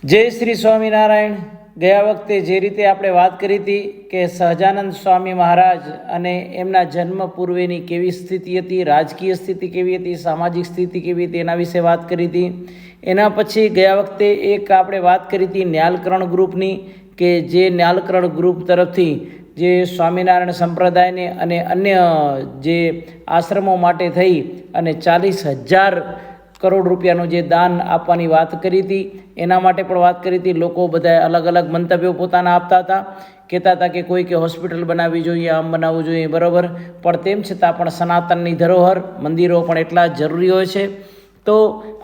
જય શ્રી સ્વામિનારાયણ. ગયા વખતે જે રીતે આપણે વાત કરી હતી કે સહજાનંદ સ્વામી મહારાજ અને એમના જન્મ પૂર્વેની કેવી સ્થિતિ હતી, રાજકીય સ્થિતિ કેવી હતી, સામાજિક સ્થિતિ કેવી હતી, એના વિશે વાત કરી હતી. એના પછી ગયા વખતે એક આપણે વાત કરી હતી ન્યાલકરણ ગ્રુપની, કે જે ન્યાલકરણ ગ્રુપ તરફથી જે સ્વામિનારાયણ સંપ્રદાયને અને અન્ય જે આશ્રમો માટે થઈ અને 40,000 કરોડ રૂપિયાનું જે દાન આપવાની વાત કરી હતી. એના માટે પણ વાત કરી હતી. લોકો બધા અલગ અલગ મંતવ્યો પોતાના આપતા હતા, કહેતા હતા કે કોઈ કે હોસ્પિટલ બનાવવી જોઈએ, આમ બનાવવું જોઈએ, બરાબર. પણ તેમ છતાં પણ સનાતનની ધરોહર મંદિરો પણ એટલા જ જરૂરી હોય છે. તો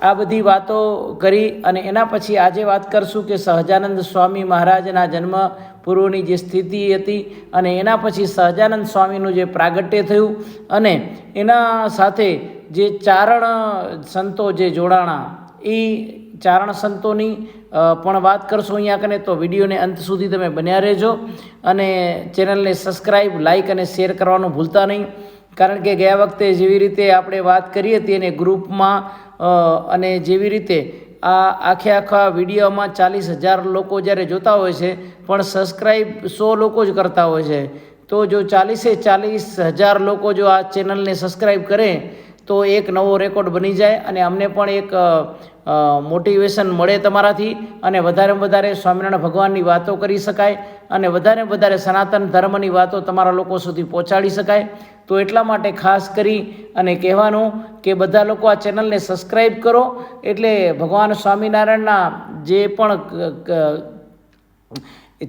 આ બધી વાતો કરી અને એના પછી આજે વાત કરશું કે સહજાનંદ સ્વામી મહારાજના જન્મ પૂર્વની જે સ્થિતિ હતી અને એના પછી સહજાનંદ સ્વામીનું જે પ્રાગટ્ય થયું અને એના સાથે જે ચારણ સંતો જે જોડાણા, એ ચારણ સંતોની પણ વાત કરશું અહીંયા કને. તો વિડીયોને અંત સુધી તમે બન્યા રહેજો અને ચેનલને સબસ્ક્રાઈબ, લાઇક અને શેર કરવાનું ભૂલતા નહીં. કારણ કે ગયા વખતે જેવી રીતે આપણે વાત કરી હતી અને ગ્રુપમાં અને જેવી રીતે આખા વિડીયોમાં 40,000 લોકો જ્યારે જોતા હોય છે પણ સબસ્ક્રાઈબ 100 લોકો જ કરતા હોય છે. તો જો 40,000 લોકો જો આ ચેનલને સબસ્ક્રાઈબ કરે તો એક નવો રેકોર્ડ બની જાય અને અમને પણ એક મોટિવેશન મળે તમારાથી અને વધારેમાં વધારે સ્વામિનારાયણ ભગવાનની વાતો કરી શકાય અને વધારેમાં વધારે સનાતન ધર્મની વાતો તમારા લોકો સુધી પહોંચાડી શકાય. તો એટલા માટે ખાસ કરી અને કહેવાનું કે બધા લોકો આ ચેનલને સબસ્ક્રાઈબ કરો, એટલે ભગવાન સ્વામિનારાયણના જે પણ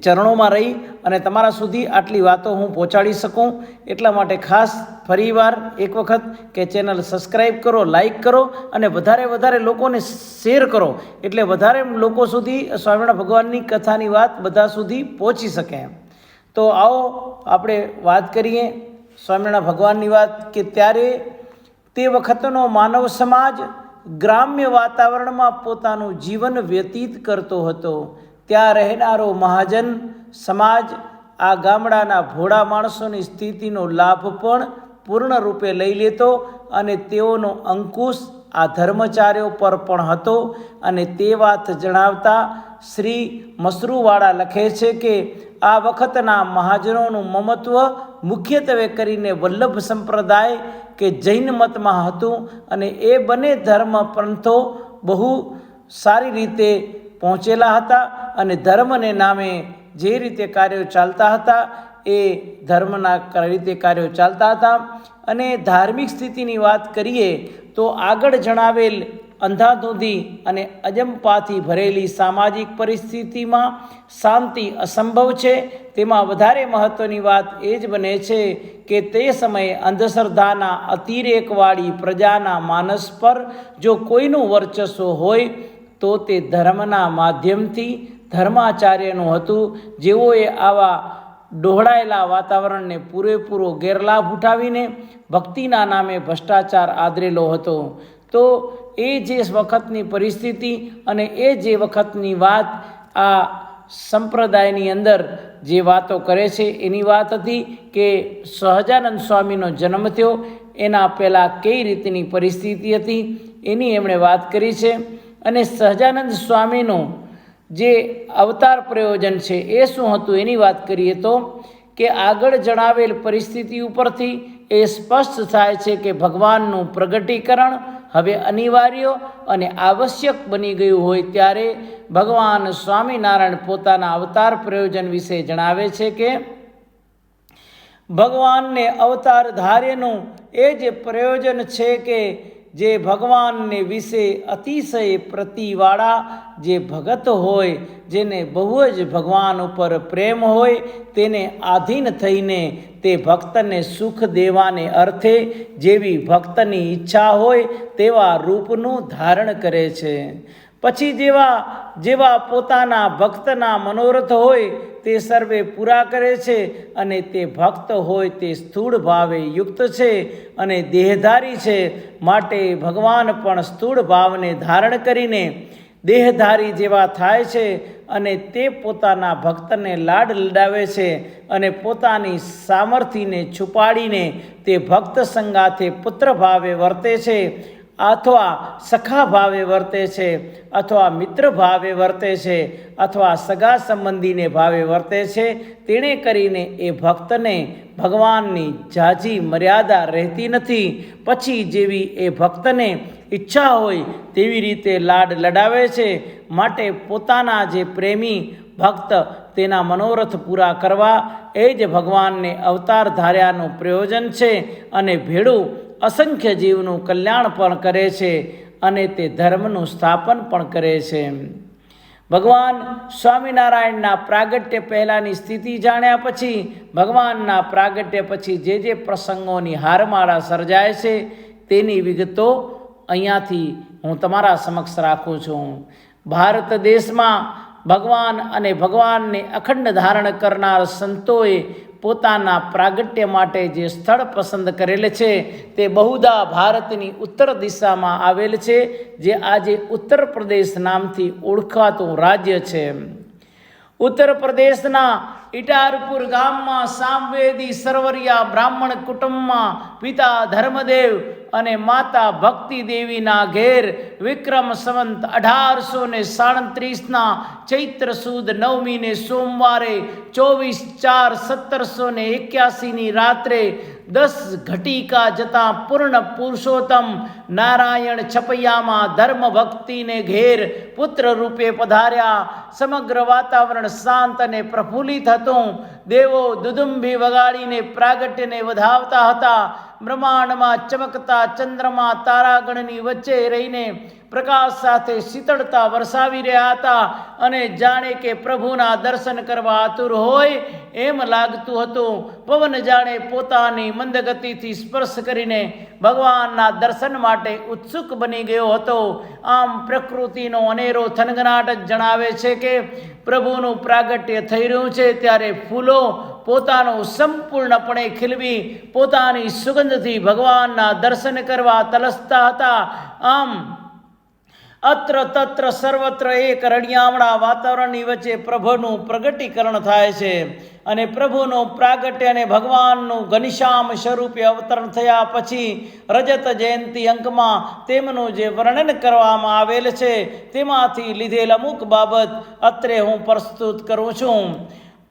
ચરણોમાં રહી અને તમારા સુધી આટલી વાતો હું પહોંચાડી શકું. એટલા માટે ખાસ ફરીવાર એક વખત કે ચેનલ સબસ્ક્રાઈબ કરો, લાઈક કરો અને વધારે લોકોને શેર કરો, એટલે વધારે લોકો સુધી સ્વામિનારાયણ ભગવાનની કથાની વાત બધા સુધી પહોંચી શકે. તો આવો આપણે વાત કરીએ સ્વામિનારાયણ ભગવાનની વાત. કે ત્યારે તે વખતનો માનવ સમાજ ગ્રામ્ય વાતાવરણમાં પોતાનું જીવન વ્યતીત કરતો હતો. ત્યાં રહેનારો મહાજન સમાજ આ ગામડાના ભોળા માણસોની સ્થિતિનો લાભ પણ પૂર્ણ રૂપે લઈ લેતો અને તેઓનો અંકુશ આ ધર્મચાર્યો પર પણ હતો. અને તે વાત જણાવતા શ્રી મસરૂવાળા લખે છે કે આ વખતના મહાજનોનું મમત્વ મુખ્યત્વે કરીને વલ્લભ સંપ્રદાય કે જૈન મતમાં હતું અને એ બંને ધર્મ પંથો બહુ સારી રીતે પહોંચેલા હતા અને ધર્મને નામે જે રીતે કાર્યો ચાલતા હતા એ ધર્મના રીતે કાર્યો ચાલતા હતા. અને ધાર્મિક સ્થિતિની વાત કરીએ તો આગળ જણાવેલ અંધાધૂંધી અને અજંપાથી ભરેલી સામાજિક પરિસ્થિતિમાં શાંતિ અસંભવ છે. તેમાં વધારે મહત્ત્વની વાત એ જ બને છે કે તે સમયે અંધશ્રદ્ધાના અતિરેકવાળી પ્રજાના માનસ પર જો કોઈનું વર્ચસ્વ હોય તો તે ધર્મના માધ્યમથી ધર્માચાર્યનું હતું, જેઓએ આવા ડહોળાયેલા વાતાવરણને પૂરેપૂરો ગેરલાભ ઉઠાવીને ભક્તિના નામે ભ્રષ્ટાચાર આદરેલો હતો. તો એ જે વખતની પરિસ્થિતિ અને એ જે વખતની વાત આ સંપ્રદાયની અંદર જે વાતો કરે છે એની વાત હતી કે સહજાનંદ સ્વામીનો જન્મ થયો એના પહેલાં કઈ રીતની પરિસ્થિતિ હતી એની એમણે વાત કરી છે. અને સહજાનંદ સ્વામીનું જે અવતાર પ્રયોજન છે એ શું હતું એની વાત કરીએ તો કે આગળ જણાવેલ પરિસ્થિતિ ઉપરથી એ સ્પષ્ટ થાય છે કે ભગવાનનું પ્રગટીકરણ હવે અનિવાર્ય અને આવશ્યક બની ગયું હોય ત્યારે ભગવાન સ્વામિનારાયણ પોતાના અવતાર પ્રયોજન વિશે જણાવે છે કે ભગવાનને અવતાર ધાર્યનું એ જે પ્રયોજન છે કે જે ભગવાનને વિશે અતિશય પ્રતિવાળા જે ભગત હોય, જેને બહુ જ ભગવાન ઉપર પ્રેમ હોય, તેને આધીન થઈને તે ભક્તને સુખ દેવાને અર્થે જેવી ભક્તની ઈચ્છા હોય તેવા રૂપનું ધારણ કરે છે. પછી જેવા પોતાના ભક્તના મનોરથ હોય તે સર્વે પૂરા કરે છે અને તે ભક્ત હોય તે સ્થૂળ ભાવે યુક્ત છે અને દેહધારી છે. માટે ભગવાન પણ સ્થૂળ ભાવને ધારણ કરીને દેહધારી જેવા થાય છે અને તે પોતાના ભક્તને લાડ લડાવે છે અને પોતાની સામર્થ્યને છુપાડીને તે ભક્ત સંગાથે પુત્ર ભાવે વર્તે છે. અથવા સખા ભાવે વર્તે છે, અથવા મિત્ર ભાવે વર્તે છે, અથવા સગા સંબંધીને ભાવે વર્તે છે, તેણે કરીને એ ભક્તને ભગવાનની ઝાઝી મર્યાદા રહેતી નથી. પછી જેવી એ ભક્તને ઈચ્છા હોય તેવી રીતે લાડ લડાવે છે. માટે પોતાના જે પ્રેમી ભક્ત તેના મનોરથ પૂરા કરવા એ જ ભગવાનને અવતાર ધાર્યાનું પ્રયોજન છે, અને ભેળું અસંખ્ય જીવનું કલ્યાણ પણ કરે છે, અને તે ધર્મનું સ્થાપન પણ કરે છે. ભગવાન સ્વામિનારાયણના પ્રાગટ્ય પહેલાંની સ્થિતિ જાણ્યા પછી ભગવાનના પ્રાગટ્ય પછી જે પ્રસંગોની હારમાળા સર્જાય છે તેની વિગતો અહીંયાથી હું તમારા સમક્ષ રાખું છું. ભારત દેશમાં ભગવાન અને ભગવાનને અખંડ ધારણ કરનાર સંતોએ પોતાના પ્રાગટ્ય માટે જે સ્થળ પસંદ કરેલ છે તે બહુધા ભારતની ઉત્તર દિશામાં આવેલ છે, જે આજે ઉત્તર પ્રદેશ નામથી ઓળખાતું રાજ્ય છે. ઉત્તર પ્રદેશના ઇટારપુર ગામમાં સામવેદી સરવરિયા બ્રાહ્મણ કુટુંબમાં પિતા ધર્મદેવ અને માતા ભક્તિ દેવીના ઘેર વિક્રમ સંવંત 1837 ચૈત્ર સુદ 9મીને સોમવારે 24/4/1781 રાત્રે 10 ઘટિકા જતાં પૂર્ણ પુરુષોત્તમ નારાયણ છપૈયામાં ધર્મ ભક્તિને ઘેર પુત્ર રૂપે પધાર્યા. સમગ્ર વાતાવરણ શાંત અને પ્રફુલ્લિત હતું. દેવો દુદુંભી વગાડીને પ્રાગટ્યને વધાવતા હતા. બ્રહ્માંડમાં ચમકતા ચંદ્રમા તારાગણની વચ્ચે રહીને પ્રકાશ સાથે શીતળતા વરસાવી રહ્યા હતા, અને જાણે કે પ્રભુના દર્શન કરવા આતુર હોય એમ લાગતું હતું. પવન જાણે પોતાની મંદગતિથી સ્પર્શ કરીને ભગવાનના દર્શન માટે ઉત્સુક બની ગયો હતો. આમ પ્રકૃતિનો અનેરો થનગનાટ જણાવે છે કે પ્રભુનું પ્રાગટ્ય થઈ રહ્યું છે, ત્યારે ફૂલો પોતાનું સંપૂર્ણપણે ખીલવી પોતાની સુગંધથી ભગવાનના દર્શન કરવા તલસતા હતા. આમ અત્ર તત્ર સર્વત્ર એક રળિયામણા વાતાવરણની વચ્ચે પ્રભુનું પ્રગટીકરણ થાય છે, અને પ્રભુનું પ્રાગટ્ય અને ભગવાનનું ઘનશ્યામ સ્વરૂપે અવતરણ થયા પછી રજત જયંતિ અંકમાં તેમનું જે વર્ણન કરવામાં આવેલ છે તેમાંથી લીધેલ અમુક બાબત અત્રે હું પ્રસ્તુત કરું છું.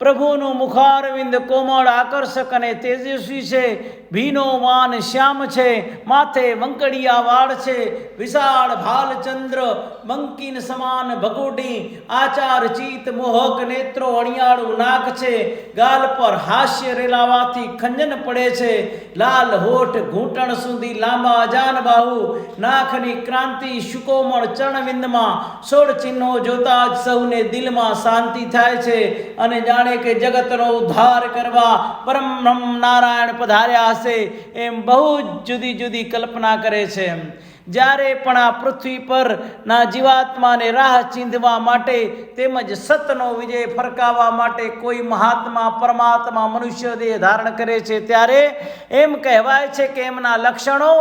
પ્રભુનું મુખારવિંદ કોમળ, આકર્ષક અને તેજસ્વી છે. ભીનો માન શ્યામ છે, માથે વંકડિયા વાળ છે, વિશાળ ભાલચંદ્ર બંકીન સમાન ભગોડી, આચાર ચિત મોહક નેત્રો, અણિયાળું નાક છે, ગાલ પર હાસ્ય રેલાવાથી ખંજન પડે છે, લાલ હોઠ ઘૂંટણ સુધી લાંબા અજાન બાહુ, નાખની ક્રાંતિ સુકોમળ ચરણવિંદમાં 16 ચિહ્નો જોતા જ સૌને દિલમાં શાંતિ થાય છે, અને જાણે કે જગતનો ઉદ્ધાર કરવા પરમ બ્રહ્મ નારાયણ પધાર્યા હશે એમ બહુ જુદી જુદી કલ્પના કરે છે. જ્યારે પણ આ પૃથ્વી પર ના જીવાત્માને રાહ ચીંધવા માટે તેમજ સતનો વિજય ફરકાવવા માટે કોઈ મહાત્મા પરમાત્મા મનુષ્ય દેહ ધારણ કરે છે, ત્યારે એમ કહેવાય છે કે એમના લક્ષણો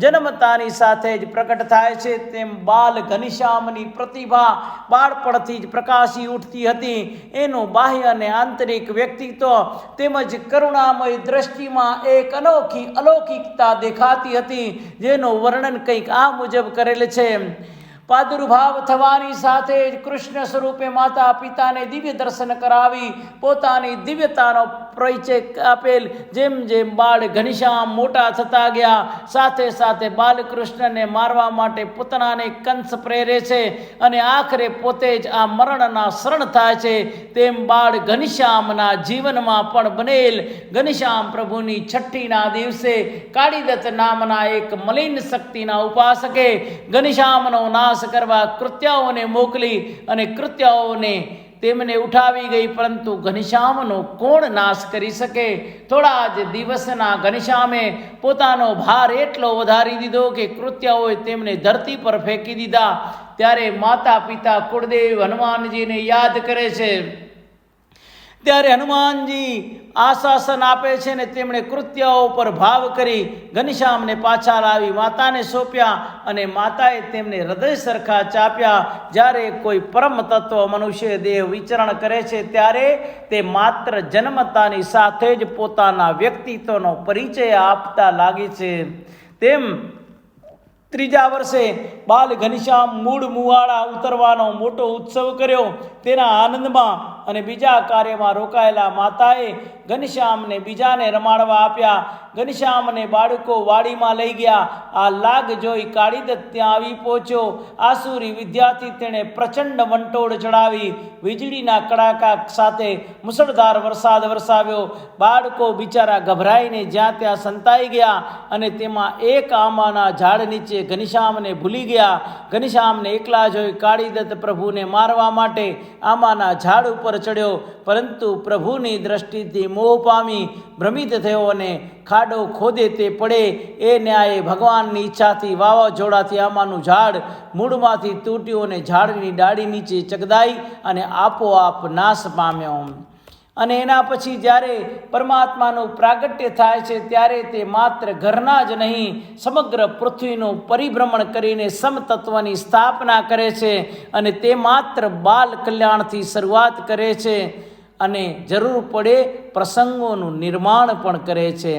જન્મતાની સાથે જ પ્રકટ થાય છે. તેમ બાલ ઘનશ્યામની પ્રતિભા બાળપણથી જ પ્રકાશી ઉઠતી હતી. એનું બાહ્ય અને આંતરિક વ્યક્તિત્વ તેમજ કરુણામય દ્રષ્ટિમાં એક અનોખી અલૌકિકતા દેખાતી હતી, જેનું વર્ણન કંઈક આ મુજબ કરેલ છે. પ્રાદુર્ભાવ થવાની સાથે જ કૃષ્ણ સ્વરૂપે માતા પિતાને દિવ્ય દર્શન કરાવી પોતાની દિવ્યતાનો પરિચય આપેલ. જેમ જેમ બાળ ઘનશ્યામ મોટા થતા ગયા, સાથે સાથે બાલકૃષ્ણને મારવા માટે પૂતનાને કંસ પ્રેરે છે, અને આખરે પોતે જ આ મરણના શરણ થાય છે. તેમ બાળ ઘનશ્યામના જીવનમાં પણ બનેલ ઘનશ્યામ પ્રભુની છઠ્ઠીના દિવસે કાળીદત્ત નામના એક મલિન શક્તિના ઉપાસકે ઘનશ્યામનો નાશ કરવા કૃત્યાઓને મોકલી, અને કૃત્યાઓને તેમને ઉઠાવી ગઈ, પરંતુ ઘનશ્યામનો કોણ નાશ કરી શકે? થોડા જ દિવસના ઘનશ્યામે પોતાનો ભાર એટલો વધારી દીધો કે કૃત્યાઓએ તેમને ધરતી પર ફેંકી દીધા. ત્યારે માતા પિતા કુળદેવ હનુમાનજીને યાદ કરે છે. ત્યારે હનુમાનજી આશાસન આપે છે, ને તેમણે કૃત્યાઓ પર ભાવ કરી ઘનશ્યામને પાછા લાવી માતાને સોંપ્યા, અને માતાએ તેમને હૃદય સરખા ચાપ્યા. જ્યારે કોઈ પરમ તત્વ મનુષ્ય દેહ વિચરણ કરે છે ત્યારે તે માત્ર જન્મતાની સાથે જ પોતાના વ્યક્તિત્વનો પરિચય આપતા લાગે છે. તેમ ત્રીજા વર્ષે બાલ ઘનશ્યામ મૂળ મુવાડા ઉતરવાનો મોટો ઉત્સવ કર્યો. તેના આનંદમાં અને બીજા કાર્યમાં રોકાયેલા માતાએ ઘનશ્યામને બીજાને રમાડવા આપ્યા. ઘનશ્યામને બાળકો વાડીમાં લઈ ગયા. આ લાગ જોઈ કાળીદત્ત ત્યાં આવી પહોંચ્યો. આસુરી વિદ્યાથી તેણે પ્રચંડ વંટોળ ચડાવી વીજળીના કડાકા સાથે મુસળધાર વરસાદ વરસાવ્યો. બાળકો બિચારા ગભરાઈને જ્યાં ત્યાં સંતાઈ ગયા અને તેમાં એક આંબાના ઝાડ નીચે ઘનશ્યામને ભૂલી ગયા. ઘનશ્યામને એકલા જોઈ કાળીદત્ત પ્રભુને મારવા માટે આંબાના ઝાડ ઉપર ચડ્યો, પરંતુ પ્રભુની દ્રષ્ટિથી મોહ પામી ભ્રમિત થયો અને ખાડો ખોદે તે પડે એ ન્યાયે ભગવાનની ઈચ્છાથી વાવાઝોડાથી આંબાનું ઝાડ મૂળમાંથી તૂટ્યું અને ઝાડની ડાળી નીચે ચગદાઈ અને આપોઆપ નાશ પામ્યો. અને એના પછી જ્યારે પરમાત્માનું પ્રાગટ્ય થાય છે ત્યારે તે માત્ર ઘરના જ નહીં, સમગ્ર પૃથ્વીનું પરિભ્રમણ કરીને સમતત્વની સ્થાપના કરે છે. અને તે માત્ર બાલ કલ્યાણથી શરૂઆત કરે છે અને જરૂર પડે પ્રસંગોનું નિર્માણ પણ કરે છે.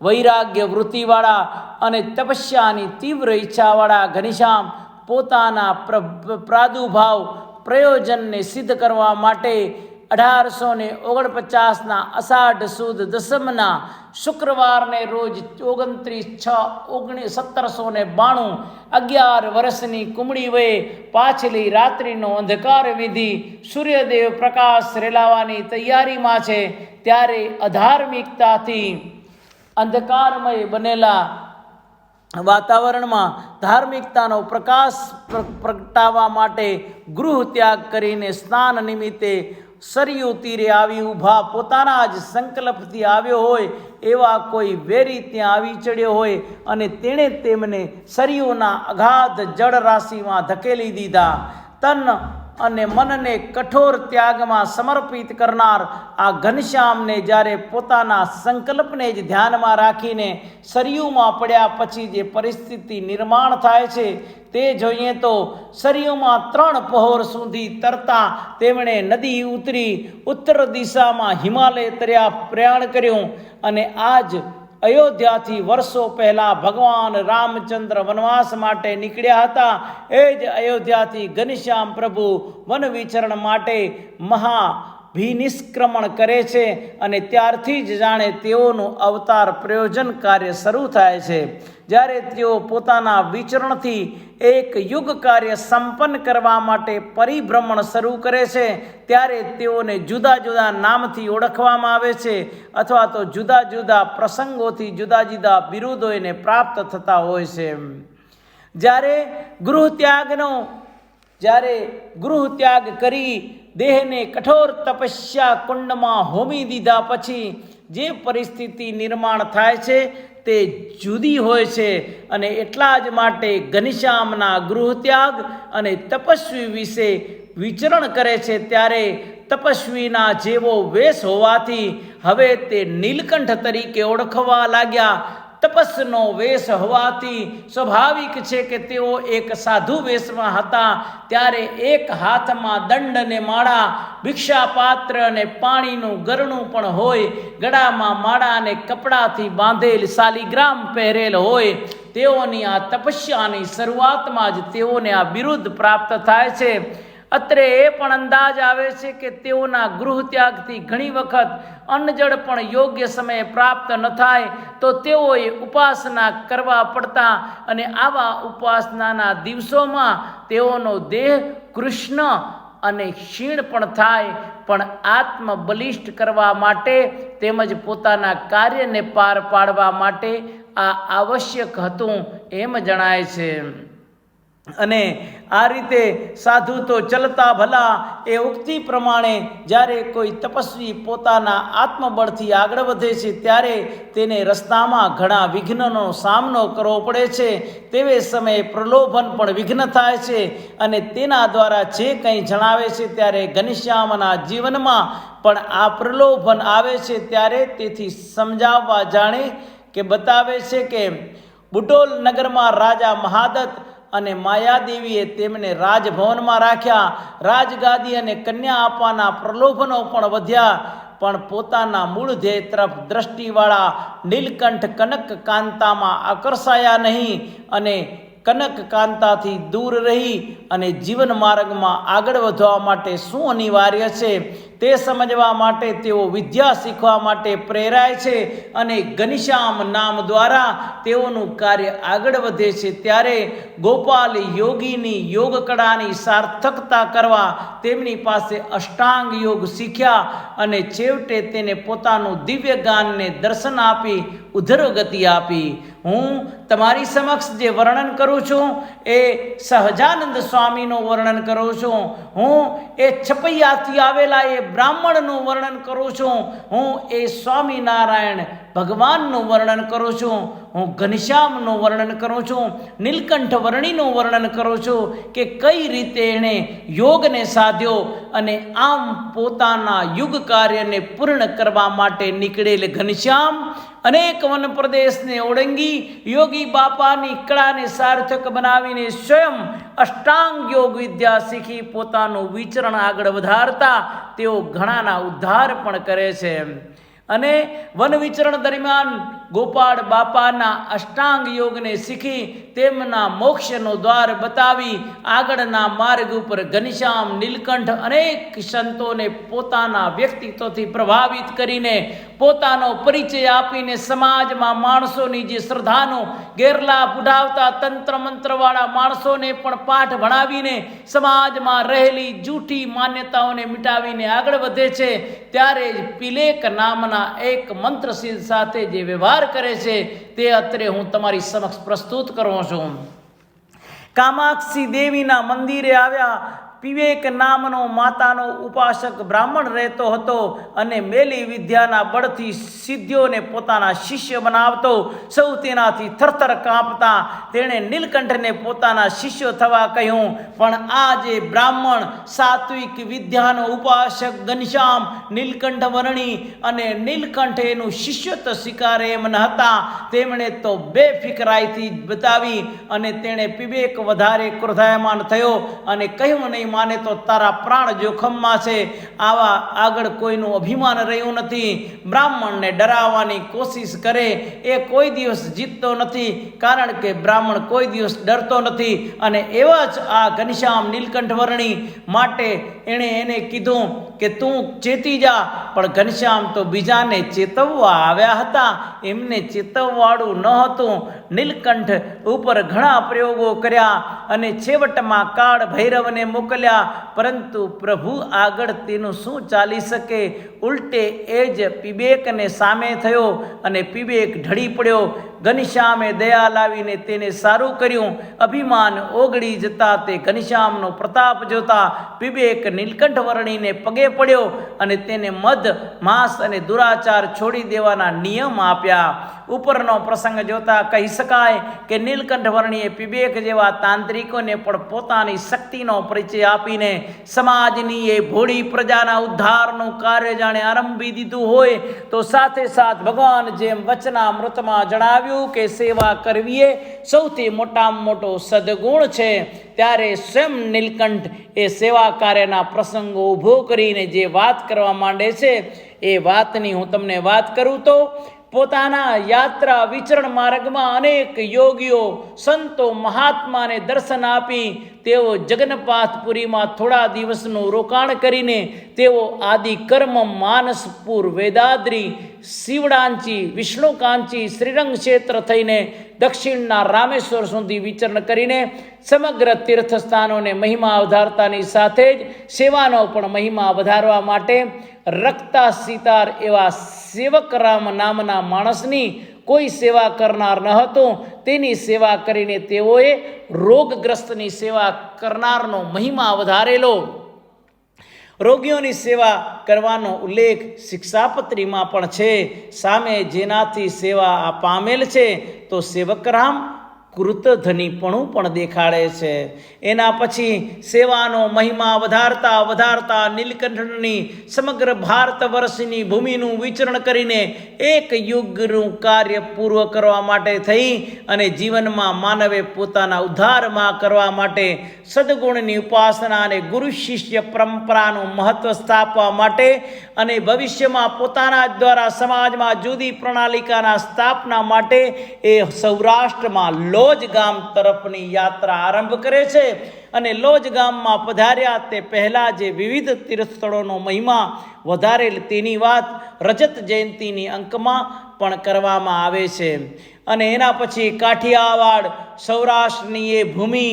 વૈરાગ્ય વૃત્તિવાળા અને તપસ્યાની તીવ્ર ઈચ્છાવાળા ઘનશ્યામ પોતાના પ્રાદુર્ભાવ પ્રયોજનને સિદ્ધ કરવા માટે 1849 અષાઢ સુદ દસમના શુક્રવારને રોજ 29/6/1792 11 વર્ષની કુમળી વયે પાછલી રાત્રિનો અંધકાર વિધિ સૂર્યદેવ પ્રકાશ રેલાવાની તૈયારીમાં છે. ત્યારે અધાર્મિકતાથી અંધકારમય બનેલા વાતાવરણમાં ધાર્મિકતાનો પ્રકાશ પ્રગટાવવા માટે ગૃહ ત્યાગ કરીને સ્નાન નિમિત્તે સરયુ તીરે આવી ઊભા પોતાના જ સંકલ્પથી આવ્યો હોય એવા કોઈ વેરી ત્યાં આવી ચડ્યો હોય અને તેણે તેમને સરયુના અગાધ જળ રાશિમાં ધકેલી દીધા. તન અને મનને કઠોર ત્યાગમાં સમર્પિત કરનાર આ ઘનશ્યામને જ્યારે પોતાના સંકલ્પને જ ધ્યાનમાં રાખીને સરયુમાં પડ્યા પછી જે પરિસ્થિતિ નિર્માણ થાય છે તે જોઈએ તો સરયુમાં 3 પહોર સુધી તરતા તેમણે નદી ઉતરી ઉત્તર દિશામાં હિમાલય તર્યા પ્રયાણ કર્યું. અને આજ અયોધ્યાથી વર્ષો પહેલાં ભગવાન રામચંદ્ર વનવાસ માટે નીકળ્યા હતા. એ જ અયોધ્યાથી ઘનશ્યામ પ્રભુ વન વિચરણ માટે મહાભિનિષ્ક્રમણ કરે છે અને ત્યારથી જ જાણે તેઓનું અવતાર પ્રયોજન કાર્ય શરૂ થાય છે. જ્યારે તેઓ પોતાના વિચરણથી એક યુગ કાર્ય સંપન્ન કરવા માટે પરિભ્રમણ શરૂ કરે છે ત્યારે તેઓને જુદા જુદા નામથી ઓળખવામાં આવે છે અથવા તો જુદા જુદા પ્રસંગોથી જુદા જુદા બિરુદો એને પ્રાપ્ત થતા હોય છે. જ્યારે ગૃહ ત્યાગ કરી દેહને કઠોર તપસ્યા કુંડમાં હોમી દીધા પછી જે પરિસ્થિતિ નિર્માણ થાય છે તે જુદી હોય છે. અને એટલા જ માટે ઘનશ્યામના ગૃહ ત્યાગ અને તપસ્વી વિશે વિચરણ કરે છે ત્યારે તપસ્વીના જેવો વેશ હોવાથી હવે તે નીલકંઠ તરીકે ઓળખવા લાગ્યા. તપસ્નો વેશ હોવાથી સ્વાભાવિક છે કે તેઓ એક સાધુ વેશમાં હતા. ત્યારે એક હાથમાં દંડ અને માળા, ભિક્ષાપાત્ર અને પાણીનું ગરણું પણ હોય, ગળામાં માળા અને કપડાથી બાંધેલ શાલિગ્રામ પહેરેલ હોય. તેઓની આ તપસ્યાની શરૂઆતમાં જ તેઓને આ બિરુદ પ્રાપ્ત થાય છે. અત્રે એ પણ અંદાજ આવે છે કે તેઓના ગૃહ ત્યાગથી ઘણી વખત અન્નજળ પણ યોગ્ય સમયે પ્રાપ્ત ન થાય તો તેઓએ ઉપાસના કરવા પડતા. અને આવા ઉપાસનાના દિવસોમાં તેઓનો દેહ કૃષ્ણ અને ક્ષીણ પણ થાય. પણ આત્મ બલિષ્ઠ કરવા માટે તેમજ પોતાના કાર્યને પાર પાડવા માટે આ આવશ્યક હતું એમ જણાય છે. અને આ રીતે સાધુ તો ચલતા ભલા એ ઉક્તિ પ્રમાણે જ્યારે કોઈ તપસ્વી પોતાના આત્મબળથી આગળ વધે છે ત્યારે તેને રસ્તામાં ઘણા વિઘ્નનો સામનો કરવો પડે છે. તેવે સમયે પ્રલોભન પણ વિઘ્ન થાય છે અને તેના દ્વારા જે કંઈ જણાવે છે ત્યારે ઘનશ્યામના જીવનમાં પણ આ પ્રલોભન આવે છે. ત્યારે તેથી સમજાવવા જાણે કે બતાવે છે કે બુટોલ નગરમાં રાજા મહાદત્ત અને માયાદેવીએ તેમને રાજભવનમાં રાખ્યા. રાજગાદી અને કન્યા આપવાના પ્રલોભનો પણ વધ્યા, પણ પોતાના મૂળ ધ્યેય તરફ દ્રષ્ટિવાળા નીલકંઠ કનક કાંતામાં આકર્ષાયા નહીં અને કનક કાંતાથી દૂર રહી અને જીવન માર્ગમાં આગળ વધવા માટે શું અનિવાર્ય છે તે સમજવા માટે તેઓ વિદ્યા શીખવા માટે પ્રેરાય છે અને ઘનશ્યામ નામ દ્વારા તેઓનું કાર્ય આગળ વધે છે. ત્યારે ગોપાલ યોગીની યોગ કળાની સાર્થકતા કરવા તેમની પાસે અષ્ટાંગ યોગ શીખ્યા અને છેવટે તેને પોતાનું દિવ્ય જ્ઞાનને દર્શન આપી ઉધ્ધરગતિ આપી. હું તમારી સમક્ષ જે વર્ણન કરું છું એ સહજાનંદ સ્વામીનું વર્ણન કરું છું. હું એ છપૈયાથી આવેલા એ બ્રાહ્મણનું વર્ણન કરું છું. હું એ સ્વામિનારાયણ ભગવાનનું વર્ણન કરું છું. હું ઘનશ્યામનું વર્ણન કરું છું. નીલકંઠ વર્ણીનું વર્ણન કરું છું કે કઈ રીતે એણે યોગને સાધ્યો અને આમ પોતાના યુગ કાર્યને પૂર્ણ કરવા માટે નીકળેલ ઘનશ્યામ અનેક વન પ્રદેશને ઓળંગી યોગી બાપાની કળાને સાર્થક બનાવીને સ્વયં અષ્ટાંગ યોગ વિદ્યા શીખી પોતાનું વિચરણ આગળ વધારતા તેઓ ઘણાના ઉદ્ધાર પણ કરે છે. અને વન વિચરણ દરમિયાન ગોપાળ બાપાના અષ્ટાંગ યોગને શીખી તેમના મોક્ષનો દ્વાર બતાવી આગળના માર્ગ ઉપર ઘનશ્યામ નીલકંઠ અનેક સંતોને પોતાના વ્યક્તિત્વથી પ્રભાવિત કરીને પોતાનો પરિચય આપીને સમાજમાં માણસોની જે શ્રદ્ધાનો ગેરલાભ ઉઠાવતા તંત્ર મંત્રવાળા માણસોને પણ પાઠ ભણાવીને સમાજમાં રહેલી જૂઠી માન્યતાઓને મિટાવીને આગળ વધે છે. ત્યારે પિલેક નામના એક મંત્રસિદ્ધ સાથે જે વ્યવહાર કરે છે તે અત્રે હું તમારી સમક્ષ પ્રસ્તુત કરું છું. કામાક્ષી દેવીના મંદિરે આવ્યા. પિલેક નામનો માતાનો ઉપાસક બ્રાહ્મણ રહેતો હતો અને મેલી વિદ્યાના બળથી સિદ્ધિઓને પોતાના શિષ્ય બનાવતો. સૌ તેનાથી થરથર કાંપતા તેણે નીલકંઠને પોતાના શિષ્યો થવા કહ્યું. પણ આ જે બ્રાહ્મણ સાત્વિક વિદ્યાનો ઉપાસક ઘનશ્યામ નીલકંઠ વર્ણી અને નીલકંઠ એનું શિષ્યત્વ સ્વીકારે એમ ન હતા. તેમણે તો બેફિકરાઈથી બતાવી અને તેણે પિલેક વધારે ક્રોધાયમાન થયો અને કહ્યું, નહીં માને તો તારા પ્રાણ જોખમમાં છે. આવા આગળ કોઈનું અભિમાન રહ્યું નથી. બ્રાહ્મણને ડરાવવાની કોશિશ કરે એ કોઈ દિવસ જીતતો નથી, કારણ કે બ્રાહ્મણ કોઈ દિવસ ડરતો નથી. અને એવા જ આ ઘનશ્યામ નીલકંઠ વર્ણી માટે એણે એને કીધું કે તું ચેતી જા. પણ ઘનશ્યામ તો બીજાને ચેતવવા આવ્યા હતા, એમને ચેતવવાળું ન હતું. નીલકંઠ ઉપર ઘણા પ્રયોગો કર્યા અને છેવટમાં કાળ ભૈરવને મોકલ્યા, પરંતુ પ્રભુ આગળ તેનું શું ચાલી શકે. ઉલટે એ જ પિલેકને સામે થયો અને પિલેક ઢળી પડ્યો. ઘનશ્યામે દયા લાવીને તેને સારું કર્યું. અભિમાન ઓગળી જતા તે ઘનશ્યામનો પ્રતાપ જોતા પિલેક નીલકંઠ વર્ણીને પગે પડ્યો અને તેને મદ માંસ અને દુરાચાર છોડી દેવાના નિયમ આપ્યા. ઉપરનો પ્રસંગ જોતા કહી શકાય કે નીલકંઠ વર્ણીએ પિલેક જેવા તાંત્રિકોને પણ પોતાની શક્તિનો પરિચય આપીને સમાજની એ ભોળી પ્રજાના ઉદ્ધારનું કાર્ય જાણે આરંભી દીધું હોય, તો સાથે સાથ ભગવાન જેમ વચનામૃતમાં જણાવ્યું કે સેવા કરવી એ સૌથી મોટામાં મોટો સદગુણ છે. ત્યારે સ્વયં નીલકંઠ એ સેવા કાર્યના પ્રસંગો ઊભો કરીને જે વાત કરવા માંડે છે એ વાતની હું તમને વાત કરું તો પોતાના યાત્રા વિચરણ માર્ગમાં અનેક યોગીઓ સંતો મહાત્માને દર્શન આપી તેઓ જગન્નાથપુરીમાં થોડા દિવસનું રોકાણ કરીને તેઓ આદિ કર્મ માનસપુર વેદાદ્રી શિવડાંચી વિષ્ણુકાંચી શ્રીરંગ ક્ષેત્ર થઈને દક્ષિણના રામેશ્વર સુધી વિચરણ કરીને સમગ્ર તીર્થસ્થાનોને મહિમા વધારતાની સાથે જ સેવાનો પણ મહિમા વધારવા માટે રક્તા સિતાર એવા સેવકરામ નામના માણસની કોઈ સેવા કરનાર ન હતો. તેની સેવા કરીને તેઓએ રોગગ્રસ્તની સેવા કરનારનો મહિમા વધારેલો. રોગીઓની સેવા કરવાનો ઉલ્લેખ શિક્ષાપત્રીમાં પણ છે. સામે જેનાથી સેવા પામેલ છે તો સેવકરામ કૃતધનીપણું પણ દેખાડે છે. એના પછી સેવાનો મહિમા વધારતા વધારતા નીલકંઠની સમગ્ર ભારત વર્ષની ભૂમિનું વિચરણ કરીને એક યુગનું કાર્ય પૂર્વ કરવા માટે થઈ અને જીવનમાં માનવે પોતાના ઉદ્ધારમાં કરવા માટે સદગુણની ઉપાસના અને ગુરુ શિષ્ય પરંપરાનું મહત્વ સ્થાપવા માટે અને ભવિષ્યમાં પોતાના દ્વારા સમાજમાં જુદી પ્રણાલિકાના સ્થાપના માટે એ સૌરાષ્ટ્રમાં લો લોજ ગામ તરફની યાત્રા આરંભ કરે છે. અને લોજ ગામમાં પધાર્યા તે પહેલાં જે વિવિધ તીર્થ સ્થળોનો મહિમા વધારેલ તેની વાત રજત જયંતીની અંકમાં પણ કરવામાં આવે છે. અને એના પછી કાઠિયાવાડ સૌરાષ્ટ્રની એ ભૂમિ,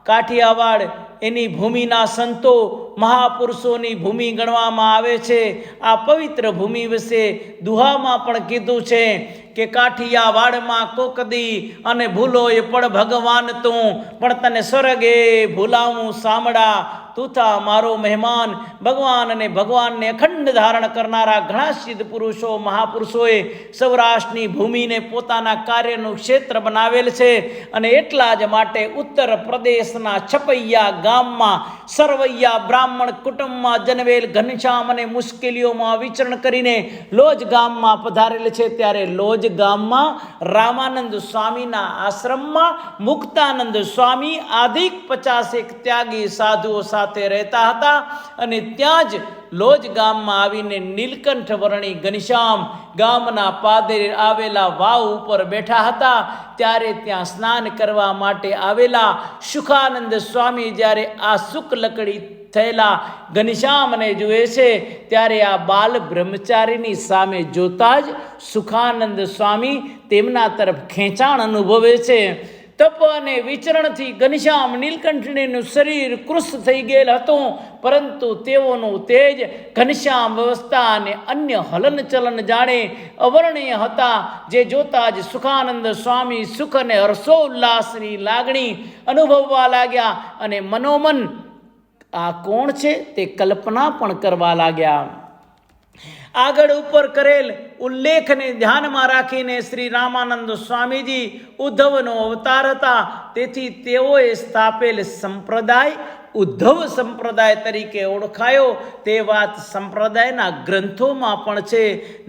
કાઠિયાવાડ એની ભૂમિના સંતો મહાપુરુષોની ભૂમિ ગણવામાં આવે છે. આ પવિત્ર ભૂમિ વિશે દુહામાં પણ કીધું છે કે કાઠિયાવાડમાં કોકદી અને ભૂલો એ પણ ભગવાન તું, પણ તને સ્વર્ગે ભૂલાવું સામડા, તું થા મારો મહેમાન. ભગવાન અને ભગવાનને અખંડ ધારણ કરનારા ઘણા સિદ્ધ પુરુષો મહાપુરુષોએ સૌરાષ્ટ્રની ભૂમિને પોતાના કાર્યનું ક્ષેત્ર બનાવેલ છે. અને એટલા જ માટે ઉત્તર પ્રદેશના છપૈયા ગામમાં સરવૈયા બ્રાહ્મણ કુટુંબમાં જન્મેલ ઘનશ્યામ અને મુશ્કેલીઓમાં વિચરણ કરીને લોજ ગામમાં પધારેલ છે. ત્યારે લોજ ગામમાં રામાનંદ સ્વામીના આશ્રમમાં મુક્તાનંદ સ્વામી આધિક 50 ત્યાગી સાધુઓ સાથે રહેતા હતા. અને ત્યાં જ લોજ ગામમાં આવીને નીલકંઠ વર્ણી ઘનશ્યામ ગામના પાદરે આવેલા વાવ ઉપર બેઠા હતા. ત્યારે ત્યાં સ્નાન કરવા માટે આવેલા સુખાનંદ સ્વામી જ્યારે આ શુક્લકડી થયેલા ઘનશ્યામને જુએ છે, ત્યારે આ બાલ બ્રહ્મચારીની સામે જોતા જ સુખાનંદ સ્વામી તેમના તરફ ખેંચાણ અનુભવે છે. તપ અને વિચરણથી ઘનશ્યામ નીલકંઠનું શરીર કૃશ થઈ ગયેલ હતું, પરંતુ તેઓનું તેજ, ઘનશ્યામ વ્યવસ્થા અને અન્ય હલનચલન જાણે અવર્ણનીય હતા. જે જોતા જ સુખાનંદ સ્વામી સુખ અને હર્ષોલ્લાસની લાગણી અનુભવવા લાગ્યા અને મનોમન આ કોણ છે તે કલ્પના પણ કરવા લાગ્યા. આગળ ઉપર કરેલ ઉલ્લેખને ધ્યાનમાં રાખીને શ્રી રામાનંદ સ્વામીજી ઉદ્ધવનો અવતાર હતા. તેથી તેઓએ સ્થાપેલ સંપ્રદાય ઉદ્ધવ સંપ્રદાય તરીકે ઓળખાયો. તે વાત સંપ્રદાયના ગ્રંથોમાં પણ છે.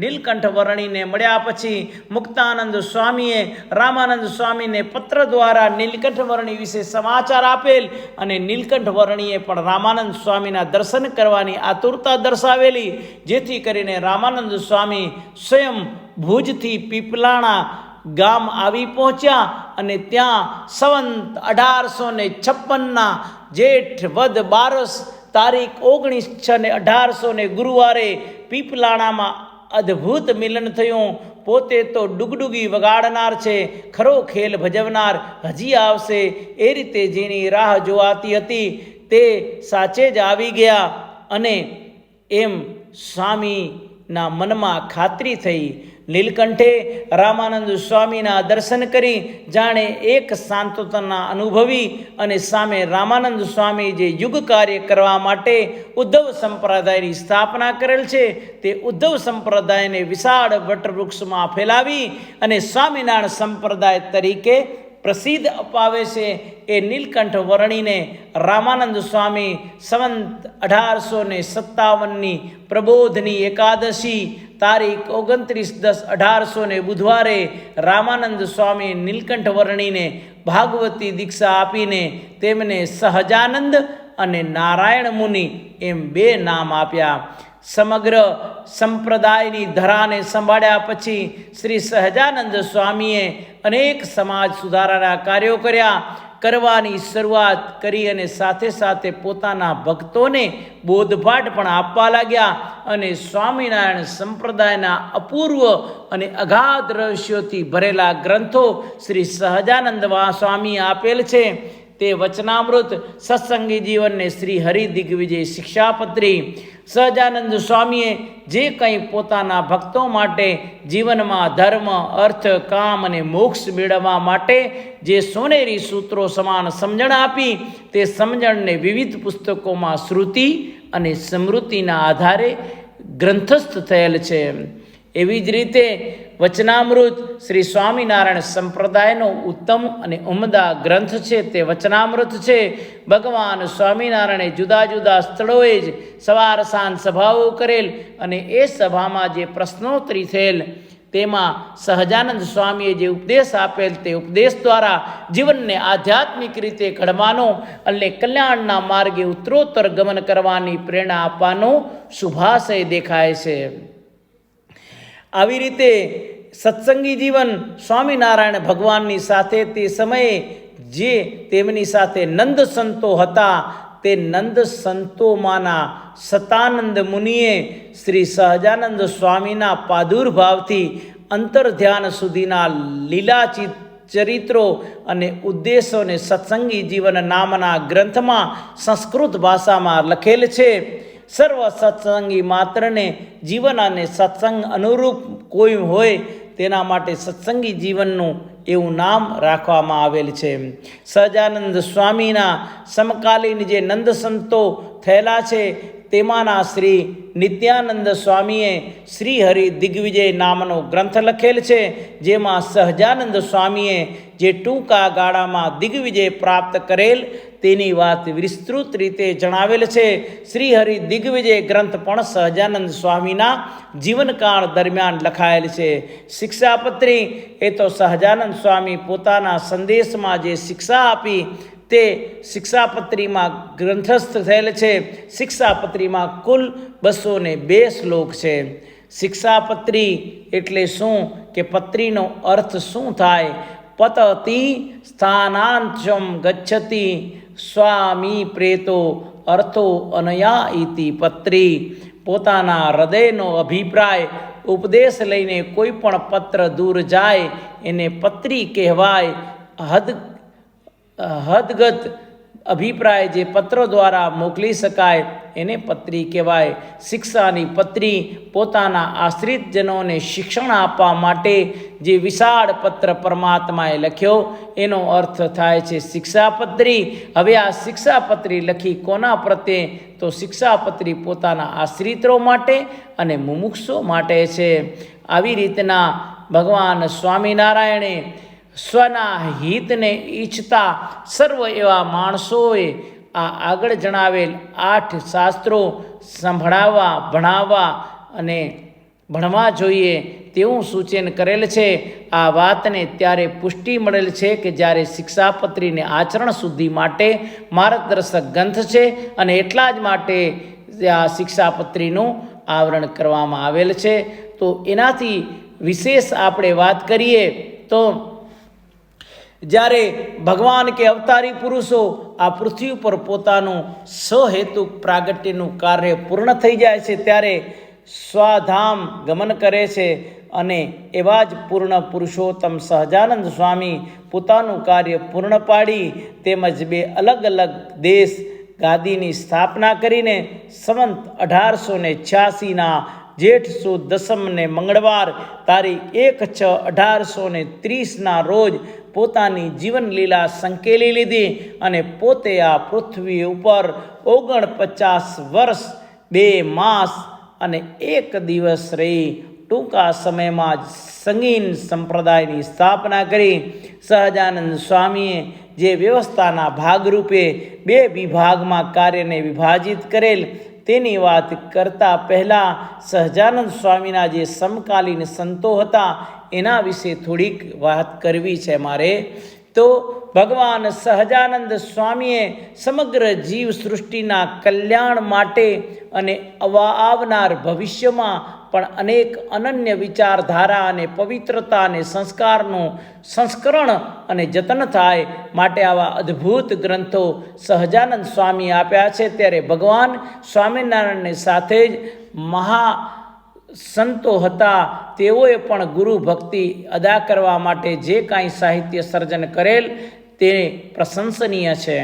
નીલકંઠ વર્ણીને મળ્યા પછી મુક્તાનંદ સ્વામીએ રામાનંદ સ્વામીને પત્ર દ્વારા નીલકંઠ વર્ણી વિશે સમાચાર આપેલ. અને નીલકંઠ વર્ણીએ પણ રામાનંદ સ્વામીના દર્શન કરવાની આતુરતા દર્શાવેલી. જેથી કરીને રામાનંદ સ્વામી સ્વયં ભુજથી પીપલાણા ગામ આવી પહોંચ્યા. અને ત્યાં સંવંત 1856 જેઠ વદ 12 તારીખ 19/6/1800 ગુરુવારે પીપલાણામાં અદ્ભુત મિલન થયું. પોતે તો ડુગડુગી વગાડનાર છે, ખરો ખેલ ભજવનાર હજી આવશે, એ રીતે જેની રાહ જોવાતી હતી તે સાચે જ આવી ગયા. અને એમ સ્વામીના મનમાં ખાતરી થઈ. નીલકંઠે રામાનંદ સ્વામીના દર્શન કરી જાણે એક શાંતતાના અનુભવી. અને સામે રામાનંદ સ્વામી જે યુગ કાર્ય કરવા માટે ઉદ્ધવ સંપ્રદાયની સ્થાપના કરેલ છે, તે ઉદ્ધવ સંપ્રદાયને વિશાળ વટવૃક્ષમાં ફેલાવી અને સ્વામિનારાયણ સંપ્રદાય તરીકે પ્રસિદ્ધ અપાવે છે. એ નીલકંઠ વર્ણીને રામાનંદ સ્વામી સંવંત 1857 પ્રબોધની એકાદશી તારીખ 29/10/1800 બુધવારે રામાનંદ સ્વામી નીલકંઠ વર્ણીને ભાગવતી દીક્ષા આપીને તેમને સહજાનંદ અને નારાયણ મુનિ એમ 2 નામ આપ્યા. સમગ્ર સંપ્રદાયની ધરાને સંભાળ્યા પછી શ્રી સહજાનંદ સ્વામીએ અનેક સમાજ સુધારાના કાર્યો કરવાની શરૂઆત કરી. અને સાથે સાથે પોતાના ભક્તોને બોધપાઠ પણ આપવા લાગ્યા. અને સ્વામિનારાયણ સંપ્રદાયના અપૂર્વ અને અગાધ રહસ્યોથી ભરેલા ગ્રંથો શ્રી સહજાનંદ સ્વામી આપેલ છે. તે વચનામૃત, સત્સંગી જીવનને શ્રી હરિ દિગ્વિજય શિક્ષાપત્રી. સહજાનંદ સ્વામીએ જે કંઈ પોતાના ભક્તો માટે જીવનમાં ધર્મ, અર્થ, કામ અને મોક્ષ મેળવવા માટે જે સોનેરી સૂત્રો સમાન સમજણ આપી, તે સમજણને વિવિધ પુસ્તકોમાં શ્રુતિ અને સ્મૃતિના આધારે ગ્રંથસ્થ થયેલ છે. એવી જ રીતે વચનામૃત શ્રી સ્વામિનારાયણ સંપ્રદાયનો ઉત્તમ અને ઉમદા ગ્રંથ છે. તે વચનામૃત છે. ભગવાન સ્વામિનારાયણે જુદા જુદા સ્થળોએ જ સવાર સાંજ સભાઓ કરેલ. અને એ સભામાં જે પ્રશ્નોત્તરી થયેલ તેમાં સહજાનંદ સ્વામીએ જે ઉપદેશ આપેલ તે ઉપદેશ દ્વારા જીવનને આધ્યાત્મિક રીતે ઘડવાનો અને કલ્યાણના માર્ગે ઉત્તરોત્તર ગમન કરવાની પ્રેરણા આપવાનો શુભાશય દેખાય છે. આવી રીતે સત્સંગી જીવન સ્વામિનારાયણ ભગવાનની સાથે તે સમયે જે તેમની સાથે નંદ સંતો હતા તે નંદ સંતોમાંના સતાનંદ મુનિએ શ્રી સહજાનંદ સ્વામીના પ્રાદુર્ભાવથી અંતર્ધ્યાન સુધીના લીલાચિત ચરિત્રો અને ઉદ્દેશોને સત્સંગી જીવન નામના ગ્રંથમાં સંસ્કૃત ભાષામાં લખેલ છે. સર્વ સત્સંગી માત્રને જીવન અને સત્સંગ અનુરૂપ કોઈ હોય તેના માટે સત્સંગી જીવનનું એવું નામ રાખવામાં આવેલ છે. સહજાનંદ સ્વામીના સમકાલીન જે નંદ સંતો થયેલા છે તેમાંના શ્રી નિત્યાનંદ સ્વામીએ શ્રી હરિ દિગ્વિજય નામનો ગ્રંથ લખેલ છે, જેમાં સહજાનંદ સ્વામીએ જે ટૂંકા ગાળામાં દિગ્વિજય પ્રાપ્ત કરેલ તેની વાત વિસ્તૃત રીતે જણાવેલ છે. શ્રી હરિ દિગ્વિજય ગ્રંથ પણ સહજાનંદ સ્વામીના જીવનકાળ દરમિયાન લખાયેલ છે. શિક્ષાપત્રી એ તો સહજાનંદ સ્વામી પોતાના સંદેશમાં જે શિક્ષા આપી તે શિક્ષાપત્રીમાં ગ્રંથસ્થ થયેલ છે. શિક્ષાપત્રીમાં કુલ 202 શ્લોક છે. શિક્ષાપત્રી એટલે શું કે પત્રીનો અર્થ શું થાય? પતતિ સ્થાનાંચમ ગચ્છતિ સ્વામી પ્રેતો અર્થો અનયા ઇતિ પત્રી. પોતાના હૃદયનો અભિપ્રાય ઉપદેશ લઈને કોઈ પણ પત્ર દૂર જાય એને પત્રી કહેવાય. હદગત અભિપ્રાય જે પત્રો દ્વારા મોકલી શકાય એને પત્રી કહેવાય. શિક્ષાની પત્રી પોતાના આશ્રિતજનોને શિક્ષણ આપવા માટે જે વિશાળ પત્ર પરમાત્માએ લખ્યો એનો અર્થ થાય છે શિક્ષાપત્રી. હવે આ શિક્ષાપત્રી લખી કોના પ્રત્યે? તો શિક્ષાપત્રી પોતાના આશ્રિતો માટે અને મુમુક્ષો માટે છે. આવી રીતના ભગવાન સ્વામિનારાયણે સ્વના હિતને ઈચ્છતા સર્વ એવા માણસોએ આ આગળ જણાવેલ 8 શાસ્ત્રો સંભળાવવા, ભણાવવા અને ભણવા જોઈએ તેવું સૂચન કરેલ છે. આ વાતને ત્યારે પુષ્ટિ મળેલ છે કે જ્યારે શિક્ષાપત્રીને આચરણ શુદ્ધિ માટે માર્ગદર્શક ગ્રંથ છે અને એટલા જ માટે આ શિક્ષાપત્રીનું આવરણ કરવામાં આવેલ છે. તો એનાથી વિશેષ આપણે વાત કરીએ તો જ્યારે ભગવાન કે અવતારી પુરુષો આ પૃથ્વી ઉપર પોતાનું સહેતુક પ્રાગટ્યનું કાર્ય પૂર્ણ થઈ જાય છે ત્યારે સ્વધામ ગમન કરે છે અને એવા જ પૂર્ણ પુરુષોત્તમ સહજાનંદ સ્વામી પોતાનું કાર્ય પૂર્ણ પાડી તેમજ 2 અલગ અલગ દેશ ગાદીની સ્થાપના કરીને સંવંત 1886ના જેઠ સુદ દસમને મંગળવાર તારીખ 1/6/1830ના રોજ પોતાની જીવનલીલા સંકેલી લીધી અને પોતે આ પૃથ્વી ઉપર 49 વર્ષ 2 માસ અને 1 દિવસ રહી ટૂંકા સમયમાં જ સંગીન સંપ્રદાયની સ્થાપના કરી. સહજાનંદ સ્વામીએ જે વ્યવસ્થાના ભાગરૂપે 2 વિભાગમાં કાર્યને વિભાજિત કરેલ તેની વાત કરતાં પહેલાં સહજાનંદ સ્વામીના જે સમકાલીન સંતો હતા એના વિશે થોડીક વાત કરવી છે મારે. તો ભગવાન સહજાનંદ સ્વામીએ સમગ્ર જીવ સૃષ્ટિના કલ્યાણ માટે અને આવનાર ભવિષ્યમાં પણ અનેક અનન્ય વિચારધારા અને પવિત્રતા અને સંસ્કારનું સંસ્કરણ અને જતન થાય માટે આવા અદ્ભુત ગ્રંથો સહજાનંદ સ્વામી આપ્યા છે. ત્યારે ભગવાન સ્વામિનારાયણની સાથે જ મહા સંતો હતા તેઓએ પણ ગુરુ ભક્તિ અદા કરવા માટે જે કાંઈ સાહિત્ય સર્જન કરેલ તે પ્રશંસનીય છે.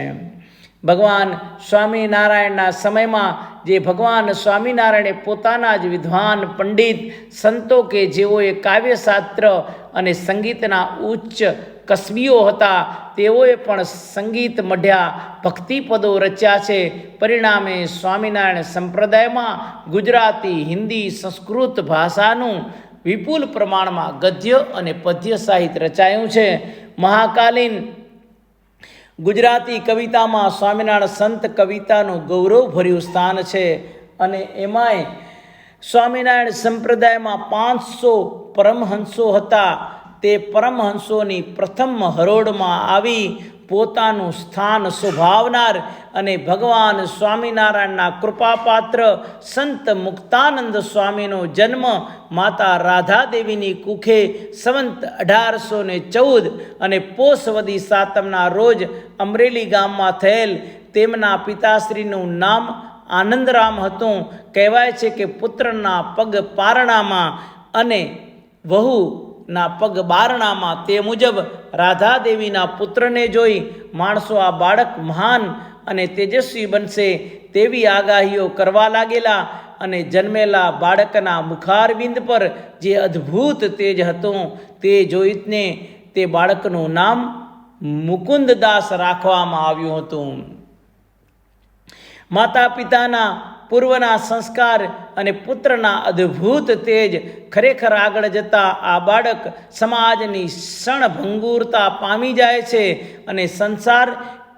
ભગવાન સ્વામિનારાયણના સમયમાં જે ભગવાન સ્વામિનારાયણે પોતાના જ વિદ્વાન પંડિત સંતો કે જેઓએ કાવ્યશાસ્ત્ર અને સંગીતના ઉચ્ચ કસબીઓ હતા તેઓએ પણ સંગીત મઢ્યા ભક્તિપદો રચ્યા છે. પરિણામે સ્વામિનારાયણ સંપ્રદાયમાં ગુજરાતી, હિન્દી, સંસ્કૃત ભાષાનું વિપુલ પ્રમાણમાં ગદ્ય અને પદ્ય સાહિત્ય રચાયું છે. મહાકાલીન ગુજરાતી કવિતામાં સ્વામિનારાયણ સંત કવિતાનું ગૌરવભર્યું સ્થાન છે અને એમાંય સ્વામિનારાયણ સંપ્રદાયમાં 500 પરમહંસો હતા. તે પરમહંસોની પ્રથમ હરોળમાં આવી પોતાનું સ્થાન શોભાવનાર અને ભગવાન સ્વામિનારાયણના કૃપાપાત્ર સંત મુક્તાનંદ સ્વામીનો જન્મ માતા રાધાદેવીની કુખે સંવંત 1814 અને પોષવદી સાતમના રોજ અમરેલી ગામમાં થયેલ. તેમના પિતાશ્રીનું નામ આનંદરામ હતું. કહેવાય છે કે પુત્રના પગ પારણામાં અને વહુના પગ બારણામાં. તે મુજબ રાધાદેવીના પુત્રને જોઈ માણસો આ બાળક મહાન અને તેજસ્વી બનશે તેવી આગાહીઓ કરવા લાગેલા અને જન્મેલા બાળકના મુખારવિંદ પર જે અદ્ભુત તેજ હતું તે જોઈને તે બાળકનું નામ મુકુંદદાસ રાખવામાં આવ્યું હતું. માતા પિતાના પૂર્વના સંસ્કાર અને પુત્રના અદ્ભુત તેજ ખરેખર આગળ જતા આ બાળક સમાજની ક્ષણભંગુરતા પામી જાય છે અને સંસાર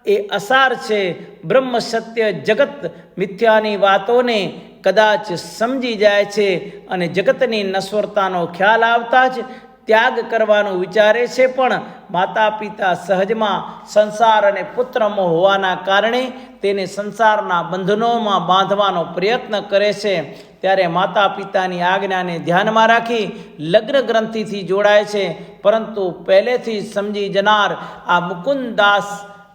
એ અસાર છે. બ્રહ્મ સત્ય જગત મિથ્યાની વાતોને કદાચ સમજી જાય છે અને જગતની નશ્વરતાનો ખ્યાલ આવતા જ ત્યાગ કરવાનું વિચારે છે. પણ માતા પિતા સહજમાં સંસાર અને પુત્રમોહ હોવાના કારણે તેને સંસારના બંધનોમાં બાંધવાનો પ્રયત્ન કરે છે. ત્યારે માતા પિતાની આજ્ઞાને ધ્યાનમાં રાખી લગ્ન ગ્રંથિથી જોડાય છે. પરંતુ પહેલેથી સમજી જનાર આ મુકુંદદાસ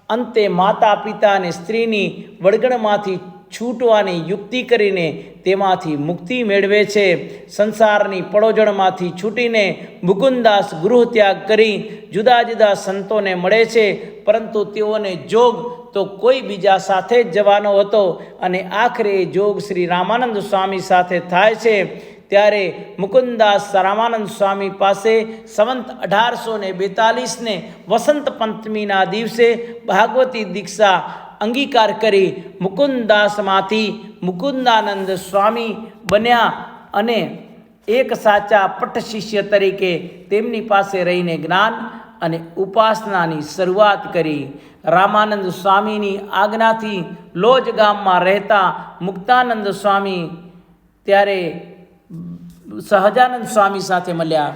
અંતે માતા પિતા અને સ્ત્રીની વળગણમાંથી છૂટવાની યુક્તિ કરીને તેમાંથી મુક્તિ મેળવે છે. સંસારની પડોજણમાંથી છૂટીને મુકુંદદાસ ગૃહ ત્યાગ કરી જુદા જુદા સંતોને મળે છે. પરંતુ તેઓને જોગ તો કોઈ બીજા સાથે જ જવાનો હતો અને આખરે જોગ શ્રી રામાનંદ સ્વામી સાથે થાય છે. ત્યારે મુકુંદદાસ રામાનંદ સ્વામી પાસે સંવંત 1842 વસંત પંચમીના દિવસે ભાગવતી દીક્ષા અંગીકાર કરી મુકુંદદાસમાંથી મુકુંદાનંદ સ્વામી બન્યા અને એક સાચા પટ્ટ શિષ્ય તરીકે તેમની પાસે રહીને જ્ઞાન અને ઉપાસનાની શરૂઆત કરી. રામાનંદ સ્વામીની આજ્ઞાથી લોજ ગામમાં રહેતા મુક્તાનંદ સ્વામી ત્યારે સહજાનંદ સ્વામી સાથે મળ્યા.